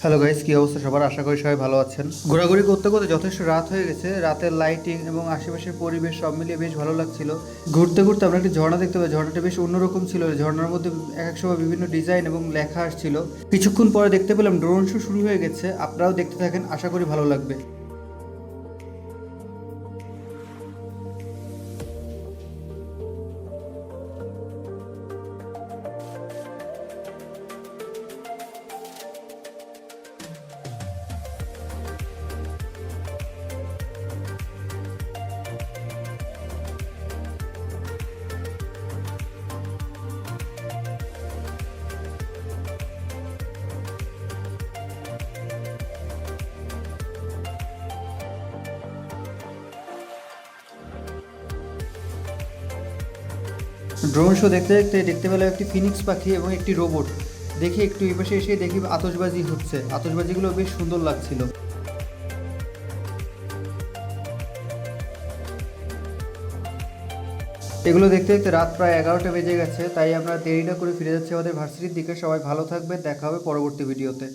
Hello guys, কি অবস্থা সবার? আশা করি সবাই ভালো আছেন। ঘোরাঘুরি করতে করতে যথেষ্ট রাত হয়ে গেছে। রাতের লাইটিং এবং আশেপাশের পরিবেশ সব মিলিয়ে বেশ ভালো লাগছিল। ঘুরতে ঘুরতে আমরা একটি ঝর্ণা দেখতে পাই। ঝর্ণাটা বেশ অন্যরকম ছিল। ঝর্ণার মধ্যে এক এক সময় বিভিন্ন ডিজাইন এবং লেখা আসছিল। কিছুক্ষণ পরে দেখতে পেলাম ড্রোন শো শুরু হয়ে গেছে। আপনারাও দেখতে থাকেন, আশা করি ভালো লাগবে। ড্রোন শো দেখতে দেখতে দেখতে পেলাম একটি ফিনিক্স পাখি এবং একটি রোবট। দেখি একটু এই পাশে এসে দেখি আতশবাজি হচ্ছে। আতশবাজিগুলো বেশ সুন্দর লাগছিল। এগুলো দেখতে দেখতে রাত প্রায় 11টা বেজে গেছে। তাই আমরা দেরি না করে ফিরে যাচ্ছি আমাদের ভার্সিটির দিকে। সবাই ভালো থাকবেন, দেখা হবে পরবর্তী ভিডিওতে।